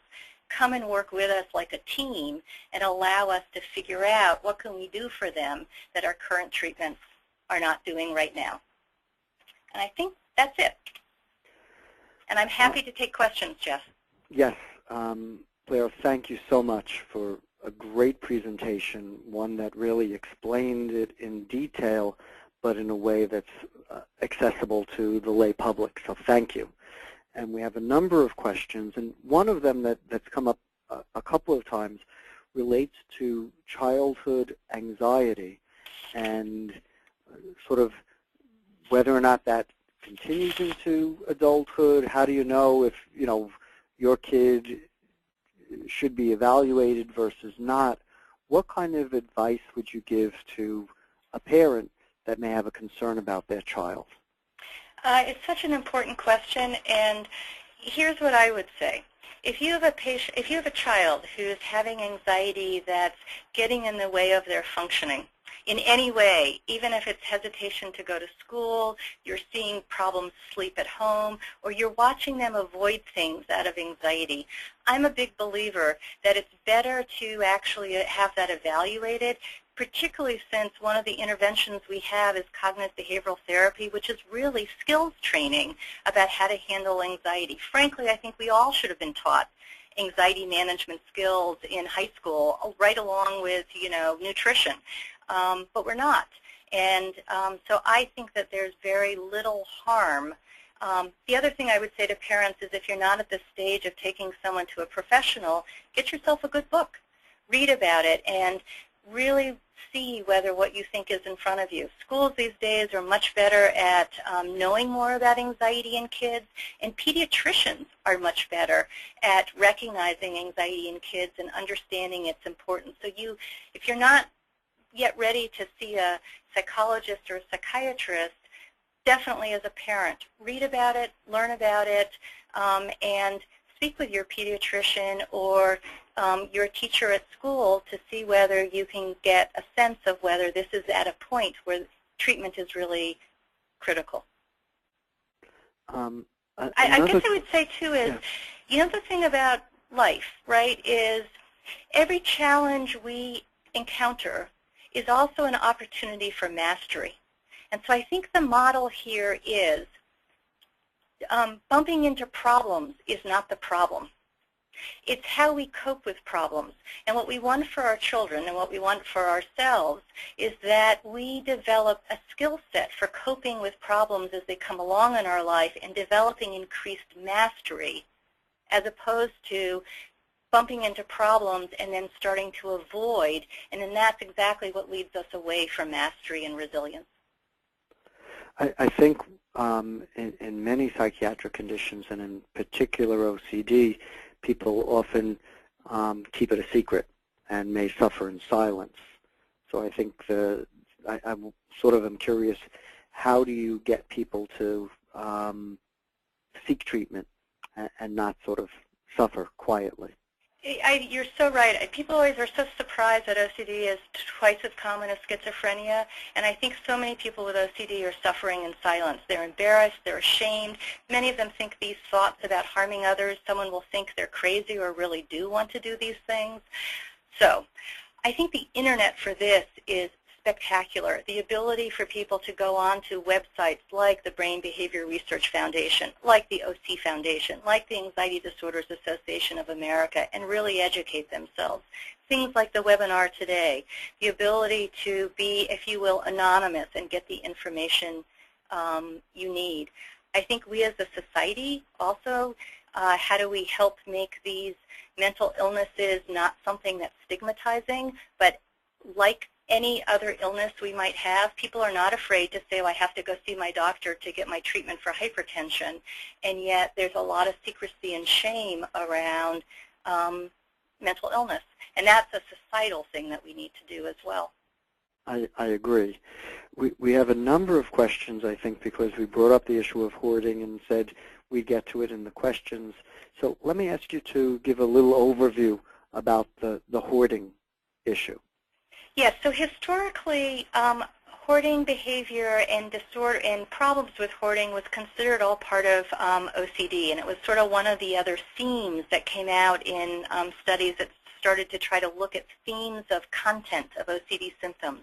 come and work with us like a team and allow us to figure out what can we do for them that our current treatments are not doing right now. And I think that's it. And I'm happy to take questions, Jeff. Yes, Blair, thank you so much for a great presentation, one that really explained it in detail, but in a way that's accessible to the lay public, so thank you. And we have a number of questions, and one of them that's come up a couple of times relates to childhood anxiety and sort of whether or not that continues into adulthood? How do you know if, your kid should be evaluated versus not? What kind of advice would you give to a parent that may have a concern about their child? It's such an important question, and here's what I would say. If you have a child who's having anxiety that's getting in the way of their functioning in any way, even if it's hesitation to go to school, you're seeing problems sleep at home, or you're watching them avoid things out of anxiety, I'm a big believer that it's better to actually have that evaluated, particularly since one of the interventions we have is cognitive behavioral therapy, which is really skills training about how to handle anxiety. Frankly, I think we all should have been taught anxiety management skills in high school, right along with, nutrition, but we're not. And so I think that there's very little harm. The other thing I would say to parents is if you're not at the stage of taking someone to a professional, get yourself a good book. Read about it and really see whether what you think is in front of you. Schools these days are much better at knowing more about anxiety in kids, and pediatricians are much better at recognizing anxiety in kids and understanding its importance. So if you're not yet ready to see a psychologist or a psychiatrist, definitely as a parent, read about it, learn about it, and speak with your pediatrician or your teacher at school to see whether you can get a sense of whether this is at a point where treatment is really critical. I guess I would say, too, is, the thing about life, right, is every challenge we encounter is also an opportunity for mastery. And so I think the model here is bumping into problems is not the problem. It's how we cope with problems. And what we want for our children and what we want for ourselves is that we develop a skill set for coping with problems as they come along in our life and developing increased mastery, as opposed to bumping into problems and then starting to avoid. And then that's exactly what leads us away from mastery and resilience. I think in many psychiatric conditions, and in particular OCD, people often keep it a secret and may suffer in silence. So I think I sort of am curious, how do you get people to seek treatment and not sort of suffer quietly? You're so right. People always are so surprised that OCD is twice as common as schizophrenia, and I think so many people with OCD are suffering in silence. They're embarrassed, they're ashamed. Many of them think these thoughts about harming others, someone will think they're crazy or really do want to do these things. So I think the internet for this is spectacular. The ability for people to go on to websites like the Brain Behavior Research Foundation, like the OC Foundation, like the Anxiety Disorders Association of America, and really educate themselves. Things like the webinar today, the ability to be, if you will, anonymous and get the information you need. I think we as a society also, how do we help make these mental illnesses not something that's stigmatizing, but like any other illness we might have, people are not afraid to say, oh, I have to go see my doctor to get my treatment for hypertension, and yet there's a lot of secrecy and shame around mental illness, and that's a societal thing that we need to do as well. I agree. We have a number of questions, I think, because we brought up the issue of hoarding and said we'd get to it in the questions. So let me ask you to give a little overview about the hoarding issue. Yes, so historically, hoarding behavior and disorder and problems with hoarding was considered all part of OCD, and it was sort of one of the other themes that came out in studies that started to try to look at themes of content of OCD symptoms.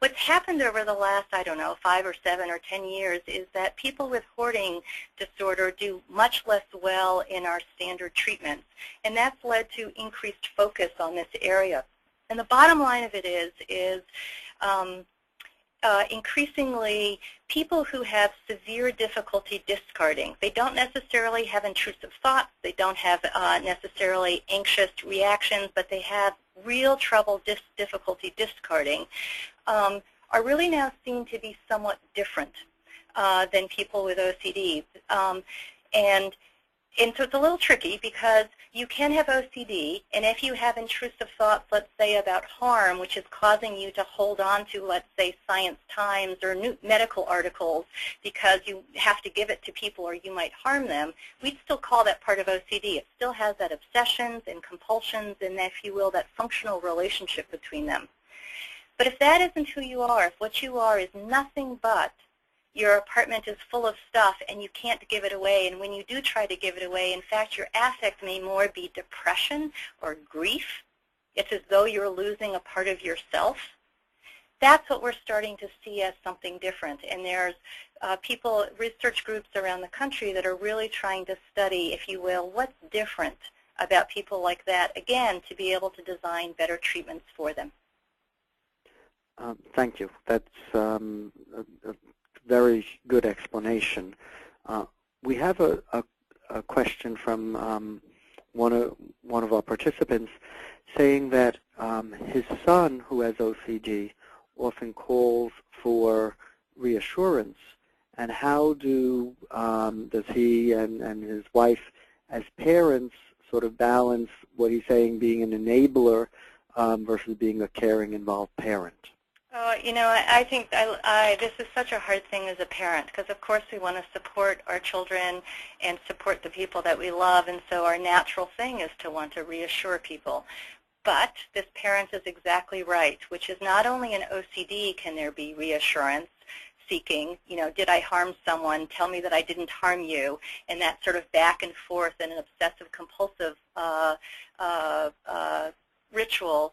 What's happened over the last, 5 or 7 or 10 years is that people with hoarding disorder do much less well in our standard treatments, and that's led to increased focus on this area. And the bottom line of it is increasingly people who have severe difficulty discarding. They don't necessarily have intrusive thoughts. They don't have necessarily anxious reactions, but they have real trouble, difficulty discarding, are really now seen to be somewhat different than people with OCD. And so it's a little tricky because you can have OCD, and if you have intrusive thoughts, let's say, about harm, which is causing you to hold on to, let's say, Science Times or new medical articles because you have to give it to people or you might harm them, we'd still call that part of OCD. It still has that obsessions and compulsions and, if you will, that functional relationship between them. But if that isn't who you are, if what you are is nothing but your apartment is full of stuff and you can't give it away, and when you do try to give it away, in fact, your affect may more be depression or grief. It's as though you're losing a part of yourself. That's what we're starting to see as something different. And there's research groups around the country that are really trying to study, if you will, what's different about people like that, again, to be able to design better treatments for them. Thank you. That's a very good explanation. We have a question from one of our participants saying that his son, who has OCD, often calls for reassurance. And how does he and his wife, as parents, sort of balance what he's saying being an enabler versus being a caring, involved parent? You know, I think this is such a hard thing as a parent because, of course, we want to support our children and support the people that we love, and so our natural thing is to want to reassure people. But this parent is exactly right, which is not only in OCD can there be reassurance seeking, you know, did I harm someone, tell me that I didn't harm you, and that sort of back and forth in an obsessive-compulsive ritual.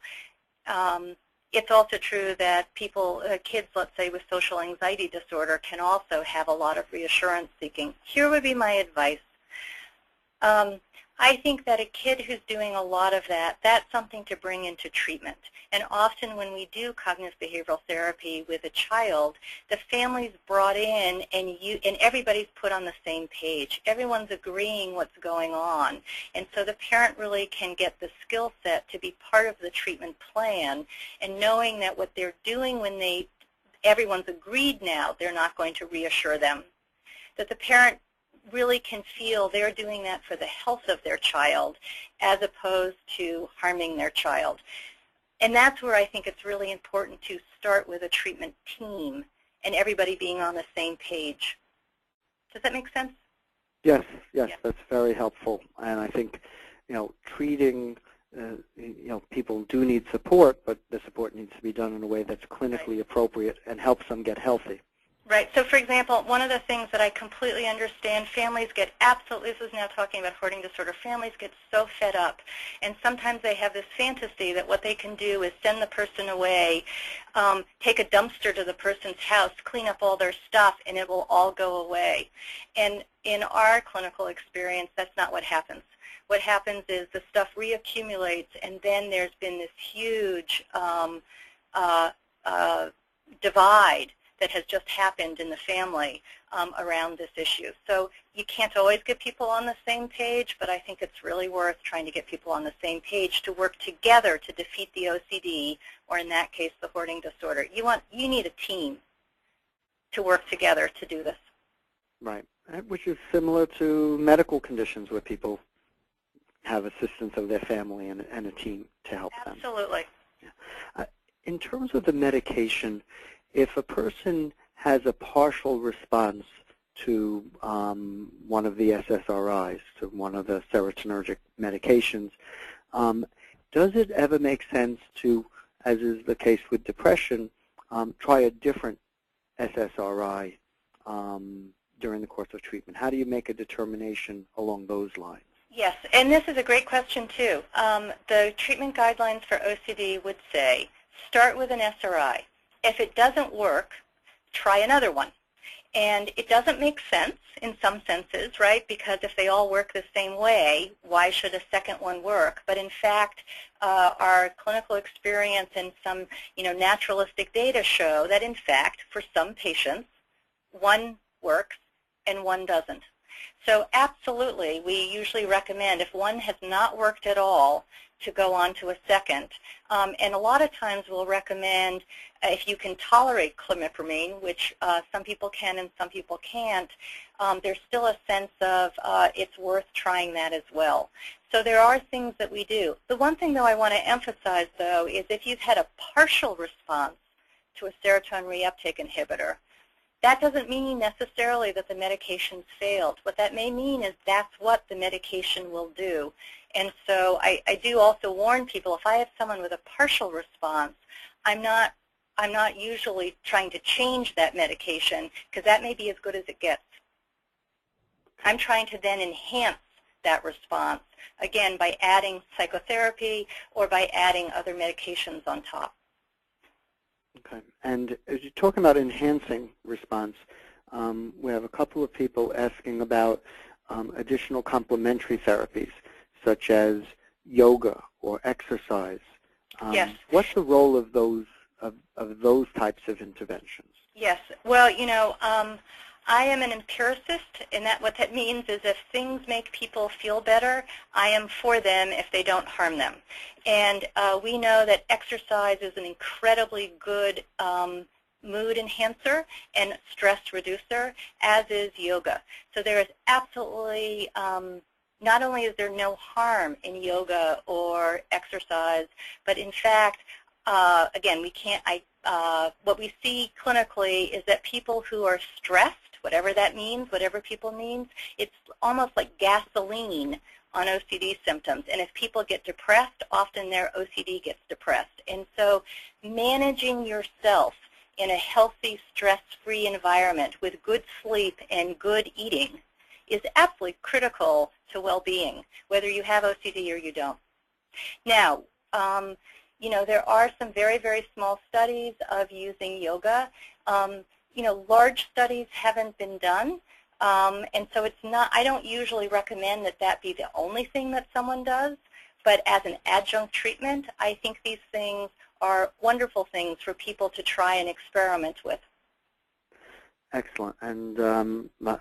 It's also true that kids, let's say, with social anxiety disorder can also have a lot of reassurance seeking. Here would be my advice. I think that a kid who's doing a lot of that, that's something to bring into treatment. And often when we do cognitive behavioral therapy with a child, the family's brought in and everybody's put on the same page. Everyone's agreeing what's going on. And so the parent really can get the skill set to be part of the treatment plan, and knowing that what they're doing when everyone's agreed now, they're not going to reassure them. That the parent really can feel they're doing that for the health of their child as opposed to harming their child. And that's where I think it's really important to start with a treatment team and everybody being on the same page. Does that make sense? Yes, yes, yeah. That's very helpful. And I think, you know, treating, people do need support, but the support needs to be done in a way that's clinically appropriate and helps them get healthy. Right. So, for example, one of the things that I completely understand, families get absolutely, this is now talking about hoarding disorder, families get so fed up. And sometimes they have this fantasy that what they can do is send the person away, take a dumpster to the person's house, clean up all their stuff, and it will all go away. And in our clinical experience, that's not what happens. What happens is the stuff reaccumulates, and then there's been this huge divide that has just happened in the family around this issue. So you can't always get people on the same page, but I think it's really worth trying to get people on the same page to work together to defeat the OCD, or in that case, the hoarding disorder. You need a team to work together to do this. Right, which is similar to medical conditions where people have assistance of their family and a team to help them. Absolutely. Yeah. In terms of the medication, if a person has a partial response to one of the SSRIs, to one of the serotonergic medications, does it ever make sense to, as is the case with depression, try a different SSRI during the course of treatment? How do you make a determination along those lines? Yes, and this is a great question too. The treatment guidelines for OCD would say, start with an SRI. If it doesn't work, try another one. And it doesn't make sense in some senses, right? Because if they all work the same way, why should a second one work? But in fact, our clinical experience and some, naturalistic data show that in fact, for some patients, one works and one doesn't. So absolutely, we usually recommend if one has not worked at all to go on to a second. And a lot of times we'll recommend if you can tolerate clomipramine, which some people can and some people can't, there's still a sense of it's worth trying that as well. So there are things that we do. The one thing, though, I want to emphasize, though, is if you've had a partial response to a serotonin reuptake inhibitor, that doesn't mean necessarily that the medication's failed. What that may mean is that's what the medication will do. And so I do also warn people, if I have someone with a partial response, I'm not usually trying to change that medication because that may be as good as it gets. I'm trying to then enhance that response, again, by adding psychotherapy or by adding other medications on top. Okay. And as you're talking about enhancing response, we have a couple of people asking about additional complementary therapies, such as yoga or exercise. Yes. What's the role of those types of interventions? Yes. Well, you know, I am an empiricist, and what that means is if things make people feel better, I am for them if they don't harm them. And we know that exercise is an incredibly good mood enhancer and stress reducer, as is yoga. So there is absolutely, not only is there no harm in yoga or exercise, but in fact, again, we can't, what we see clinically is that people who are stressed, whatever that means, whatever people means, it's almost like gasoline on OCD symptoms. And if people get depressed, often their OCD gets depressed. And so managing yourself in a healthy, stress-free environment with good sleep and good eating is absolutely critical to well-being, whether you have OCD or you don't. Now, you know, there are some very, very small studies of using yoga. You know, large studies haven't been done, and so it's not, I don't usually recommend that that be the only thing that someone does, but as an adjunct treatment, I think these things are wonderful things for people to try and experiment with. Excellent. And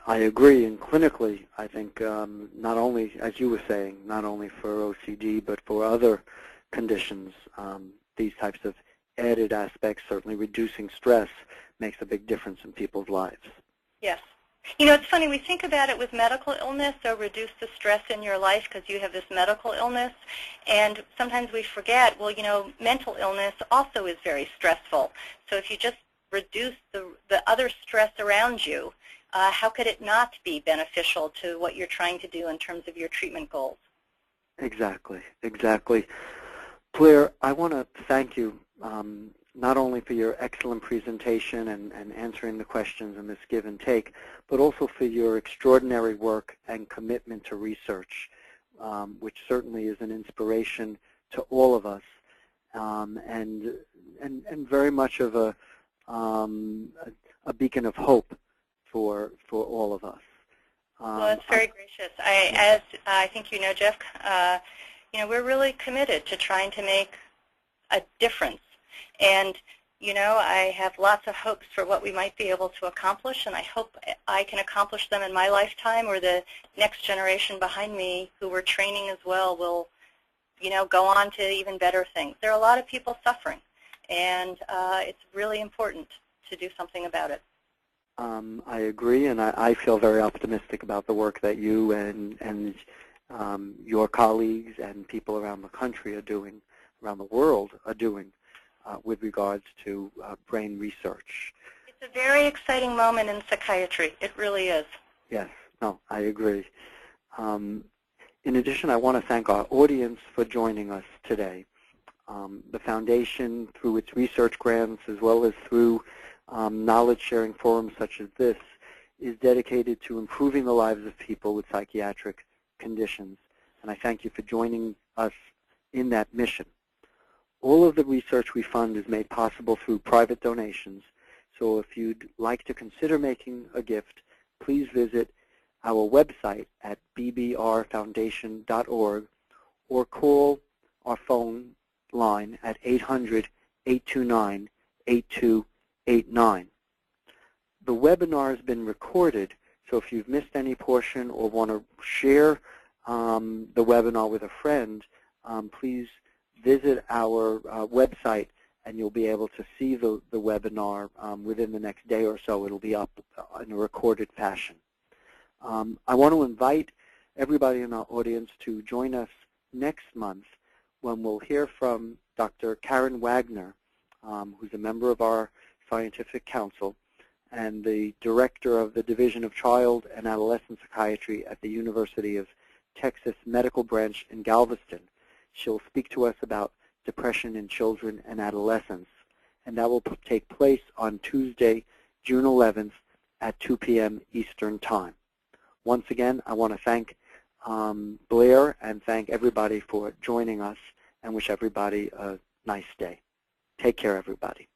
I agree, and clinically, I think not only, as you were saying, not only for OCD, but for other conditions, these types of added aspects, certainly reducing stress, makes a big difference in people's lives. Yes. You know, it's funny, we think about it with medical illness, so reduce the stress in your life because you have this medical illness, and sometimes we forget, well, you know, mental illness also is very stressful. So if you just reduce the other stress around you, how could it not be beneficial to what you're trying to do in terms of your treatment goals? Exactly, exactly. Blair, I want to thank you not only for your excellent presentation and answering the questions in this give and take, but also for your extraordinary work and commitment to research, which certainly is an inspiration to all of us, and very much of a beacon of hope for all of us. Well, that's very gracious. As I think you know, Jeff, you know, we're really committed to trying to make a difference. And, you know, I have lots of hopes for what we might be able to accomplish, and I hope I can accomplish them in my lifetime, or the next generation behind me who we're training as well will, you know, go on to even better things. There are a lot of people suffering, and it's really important to do something about it. I agree, and I feel very optimistic about the work that you and your colleagues and people around the country are doing, around the world are doing, with regards to brain research. It's a very exciting moment in psychiatry. It really is. Yes, no, I agree. In addition, I want to thank our audience for joining us today. The Foundation, through its research grants, as well as through knowledge-sharing forums such as this, is dedicated to improving the lives of people with psychiatric conditions. And I thank you for joining us in that mission. All of the research we fund is made possible through private donations. So if you'd like to consider making a gift, please visit our website at bbrfoundation.org or call our phone line at 800-829-8289. The webinar has been recorded So if you've missed any portion or want to share the webinar with a friend, please visit our website and you'll be able to see the webinar within the next day or so. It'll be up in a recorded fashion. I want to invite everybody in our audience to join us next month when we'll hear from Dr. Karen Wagner, who's a member of our scientific council and the director of the Division of Child and Adolescent Psychiatry at the University of Texas Medical Branch in Galveston. She'll speak to us about depression in children and adolescents, and that will take place on Tuesday, June 11th at 2 p.m. Eastern Time. Once again, I want to thank Blair and thank everybody for joining us and wish everybody a nice day. Take care, everybody.